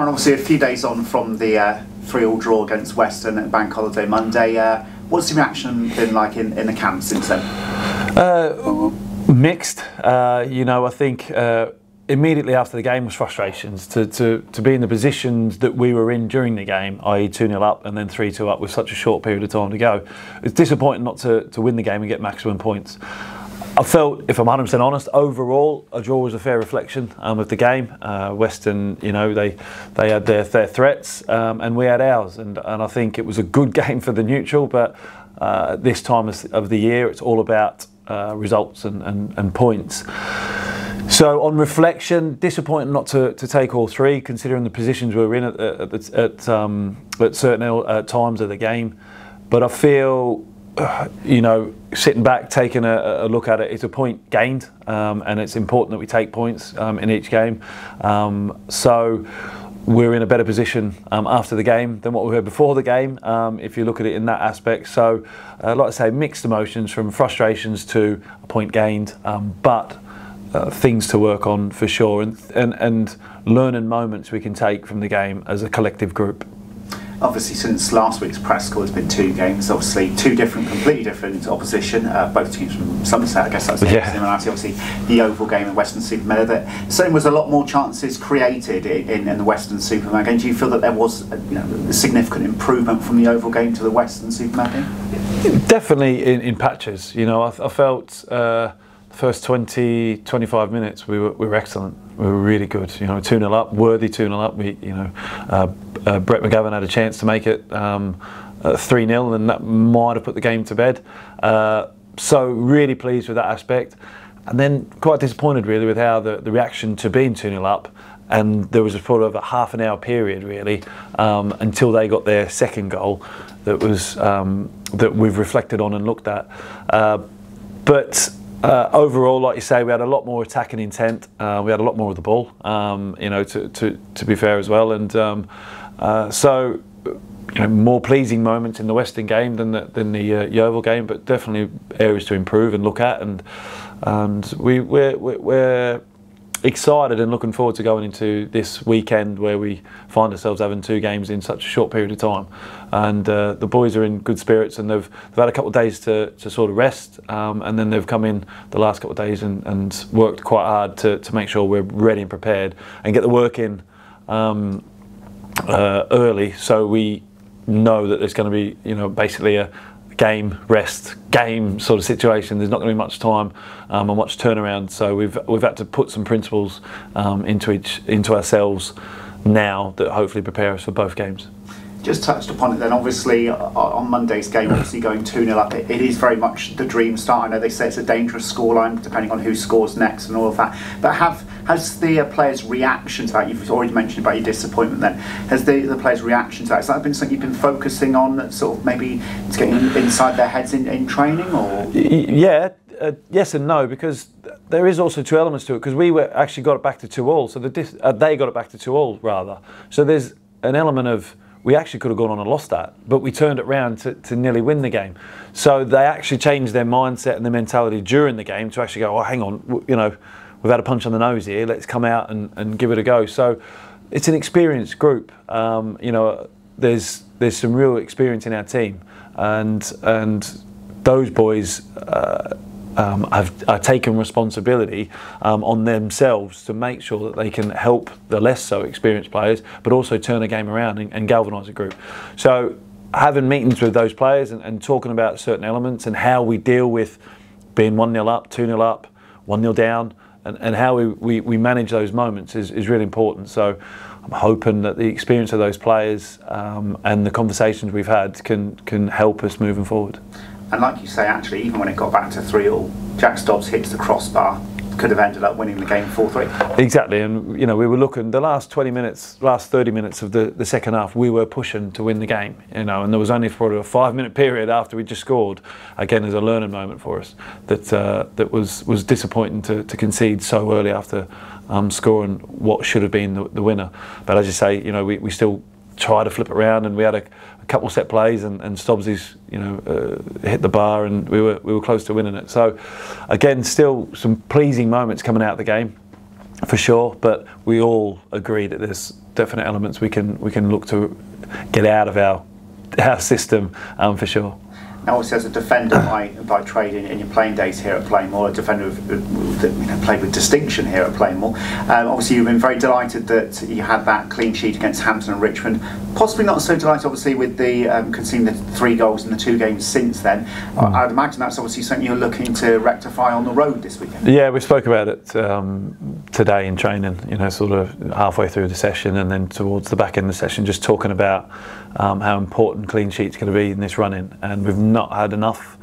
obviously a few days on from the 3-3 draw against Weston at Bank Holiday Monday. What's the reaction been like in the camp since then? Mixed. I think immediately after the game was frustrations to be in the positions that we were in during the game, i.e. 2-0 up and then 3-2 up with such a short period of time to go. It's disappointing not to win the game and get maximum points. I felt, if I'm 100% honest, overall a draw was a fair reflection of the game. Weston, they had their threats and we had ours, and I think it was a good game for the neutral. But this time of the year, it's all about results and points. So on reflection, disappointing not to take all three, considering the positions we were in at certain times of the game. But I feel, sitting back, taking a look at it, it's a point gained, and it's important that we take points in each game. So we're in a better position after the game than what we were before the game, if you look at it in that aspect. So, like I say, mixed emotions from frustrations to a point gained, but things to work on for sure, and learning moments we can take from the game as a collective group. Obviously, since last week's press call, there's been 2 games. Obviously, completely different opposition. Both teams from Somerset, I guess that's the similarity. Obviously, the Yeovil game and Weston-super-Mare. There certainly was a lot more chances created in the Weston-super-Mare game. Do you feel that there was a significant improvement from the Yeovil game to the Weston-super-Mare game? Definitely in patches. I felt the first 20-25 minutes we were excellent. We were really good. 2-0 up, worthy 2-0 up. Brett McGovern had a chance to make it 3-0, and that might have put the game to bed. So really pleased with that aspect, and then quite disappointed really with how the reaction to being 2-0 up, and there was a sort of a half an hour period really until they got their second goal that was that we've reflected on and looked at. But overall, like you say, we had a lot more attacking intent. We had a lot more of the ball, to be fair as well, and so more pleasing moments in the Western game than the Yeovil game, but definitely areas to improve and look at, and we're excited and looking forward to going into this weekend where we find ourselves having 2 games in such a short period of time. And the boys are in good spirits, and they've had a couple of days to sort of rest, and then they've come in the last couple of days and worked quite hard to make sure we're ready and prepared and get the work in early, so we know that there's going to be basically a game sort of situation. There's not going to be much time and much turnaround, so we've had to put some principles into ourselves now that hopefully prepare us for both games. Just touched upon it then, obviously on Monday's game, obviously going 2-0 up, it is very much the dream start. I know they say it's a dangerous scoreline depending on who scores next and all of that, but has the players' reaction to that, you've already mentioned about your disappointment then, has the players' reaction to that, has that been something you've been focusing on, that sort of maybe it's getting inside their heads in training, or? Yeah, yes and no, because there is also 2 elements to it, because we actually got it back to 2-2, so they got it back to 2-2 rather, so there's an element of we actually could have gone on and lost that, but we turned it round to nearly win the game. So they actually changed their mindset and their mentality during the game to actually go, oh, hang on, we've had a punch on the nose here, let's come out and give it a go. So it's an experienced group. There's some real experience in our team, and those boys have taken responsibility on themselves to make sure that they can help the less so experienced players, but also turn the game around and galvanise a group. So having meetings with those players and talking about certain elements and how we deal with being 1-0 up, 2-0 up, 1-0 down, and how we manage those moments is really important. So I'm hoping that the experience of those players and the conversations we've had can help us moving forward. And like you say, actually, even when it got back to 3-3, Jack Stobbs hits the crossbar, could have ended up winning the game 4-3. Exactly, and we were looking, the last 30 minutes of the second half, we were pushing to win the game, and there was only probably a 5-minute period after we just scored, again as a learning moment for us, that was disappointing to concede so early after scoring what should have been the winner. But as you say, we still try to flip it around, and we had a couple set plays, and Stobbsies hit the bar, and we were close to winning it. So again, still some pleasing moments coming out of the game. for sure, but we all agree that there's definite elements we can look to get out of our system, for sure. Now, obviously, as a defender by trade in your playing days here at Plainmoor, a defender that played with distinction here at Plainmoor, obviously you've been very delighted that you had that clean sheet against Hampton and Richmond. Possibly not so delighted, obviously, with the conceding the 3 goals in the 2 games since then. I'd imagine that's obviously something you're looking to rectify on the road this weekend. Yeah, we spoke about it today in training. Sort of halfway through the session and then towards the back end of the session, just talking about how important clean sheet's going to be in this run-in, and we've not had enough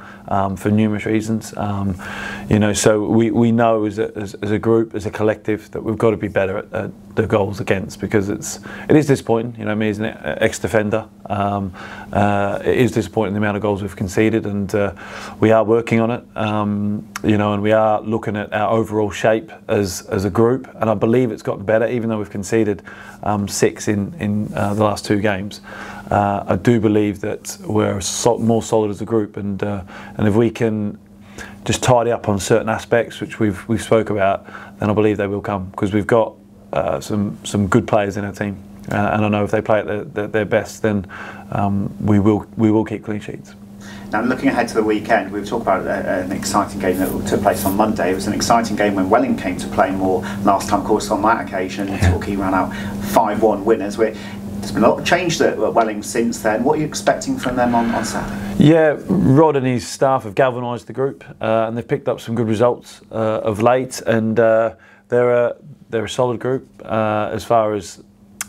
for numerous reasons. So we know as a group, as a collective, that we've got to be better at the goals against, because it is disappointing. Me as an ex-defender, it is disappointing the amount of goals we've conceded, and we are working on it. And we are looking at our overall shape as a group, and I believe it's gotten better, even though we've conceded 6 in the last 2 games. I do believe that we're more solid as a group, and if we can just tidy up on certain aspects which we've spoke about, then I believe they will come, because we've got some good players in our team, and I know if they play at their best, then we will keep clean sheets. Now, looking ahead to the weekend, we've talked about an exciting game that took place on Monday. It was an exciting game when Welling came to Plainmoor last time. Of course, on that occasion, Torquay ran out 5-1 winners. There's been a lot of change at Welling since then. What are you expecting from them on Saturday? Yeah, Rod and his staff have galvanised the group, and they've picked up some good results of late, and they're a solid group as far as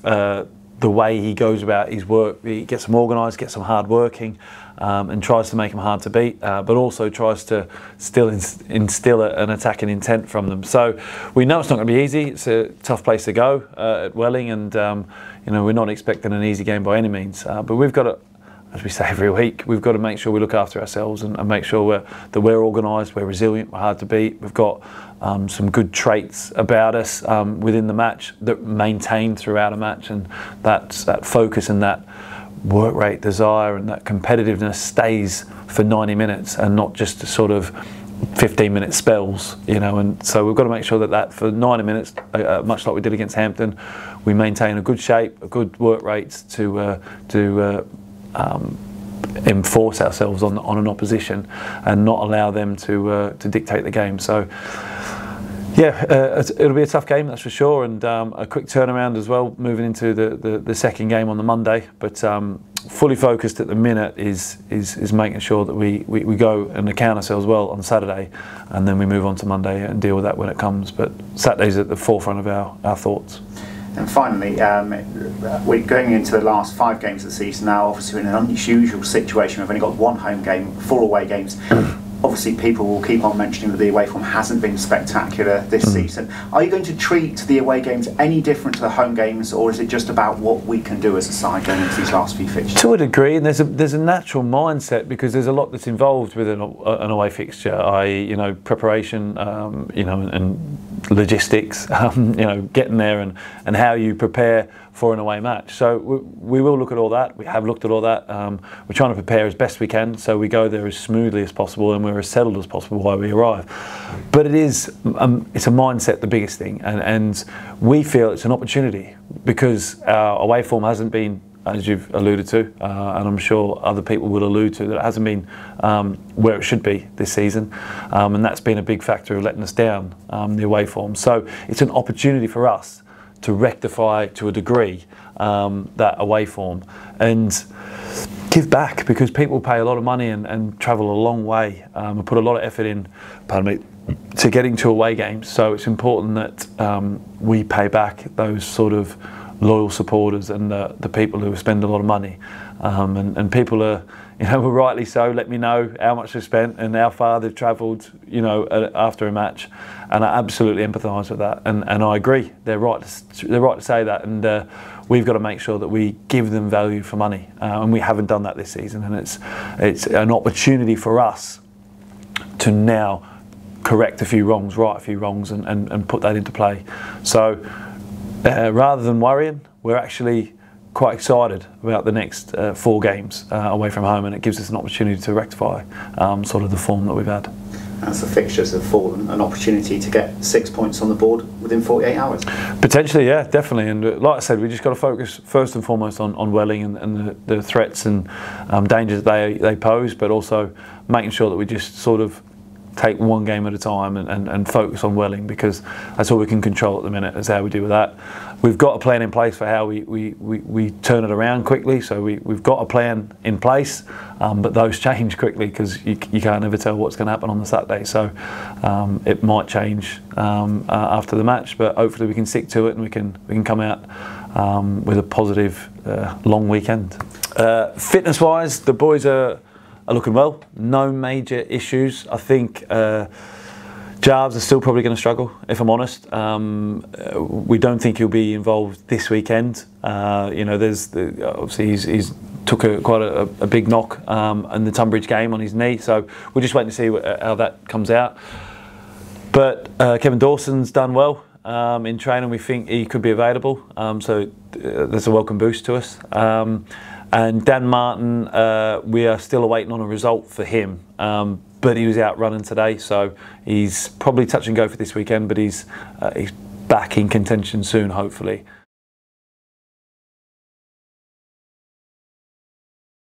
the way he goes about his work. He gets them organised, gets them hard working, and tries to make them hard to beat, but also tries to still instill an attacking intent from them. So we know it's not going to be easy. It's a tough place to go at Welling, and we're not expecting an easy game by any means. But we've got to, as we say every week, we've got to make sure we look after ourselves and make sure that we're organised, we're resilient, we're hard to beat. We've got some good traits about us within the match that maintain throughout a match, and that focus and that work rate, desire, and that competitiveness stays for 90 minutes and not just sort of 15-minute spells, and so we've got to make sure that for 90 minutes, much like we did against Hampton, we maintain a good shape, a good work rate to enforce ourselves on an opposition and not allow them to dictate the game. So yeah, it'll be a tough game, that's for sure, and a quick turnaround as well, moving into the second game on the Monday. But fully focused at the minute is making sure that we go and account ourselves well on Saturday, and then we move on to Monday and deal with that when it comes. But Saturday's at the forefront of our thoughts. And finally, we're going into the last 5 games of the season now. Obviously, we're in an unusual situation. We've only got 1 home game, 4 away games. Obviously, people will keep on mentioning that the away form hasn't been spectacular this season. Are you going to treat the away games any different to the home games, or is it just about what we can do as a side going into these last few fixtures? To a degree, and there's a natural mindset, because there's a lot that's involved with an away fixture, i.e., preparation, and logistics, getting there and how you prepare for an away match. So we will look at all that. We have looked at all that. We're trying to prepare as best we can, so we go there as smoothly as possible and we're as settled as possible while we arrive. But it's a mindset, the biggest thing, and we feel it's an opportunity, because our away form hasn't been, as you've alluded to, and I'm sure other people will allude to, that it hasn't been where it should be this season, and that's been a big factor of letting us down, the away form. So it's an opportunity for us to rectify, to a degree, that away form and give back, because people pay a lot of money and travel a long way and put a lot of effort in, to getting to away games. So it's important that we pay back those sort of loyal supporters and the people who spend a lot of money, and people are, rightly so, let me know how much they've spent and how far they've travelled, after a match, and I absolutely empathise with that, and I agree, they're right to say that, and we've got to make sure that we give them value for money, and we haven't done that this season, and it's an opportunity for us to now correct a few wrongs, right a few wrongs, and put that into play. So rather than worrying, we're actually quite excited about the next 4 games away from home, and it gives us an opportunity to rectify sort of the form that we've had. as the fixtures have fallen, an opportunity to get 6 points on the board within 48 hours. Potentially, yeah, definitely. And like I said, we just got to focus first and foremost on Welling and the threats and dangers they pose, but also making sure that we just sort of take one game at a time and focus on Welling, because that's all we can control at the minute, is how we deal with that. We've got a plan in place for how we turn it around quickly, so we've got a plan in place, but those change quickly because you can't ever tell what's going to happen on the Saturday, so it might change after the match, but hopefully we can stick to it and we can come out with a positive long weekend. Fitness wise, the boys are looking well, no major issues. I think Jarves are still probably going to struggle, if I'm honest. We don't think he'll be involved this weekend. You know, obviously he's took quite a big knock in the Tunbridge game on his knee, so we're just waiting to see how that comes out. But Kevin Dawson's done well in training. We think he could be available, so that's a welcome boost to us. And Dan Martin, we are still awaiting on a result for him, but he was out running today, so he's probably touch and go for this weekend, but he's back in contention soon, hopefully.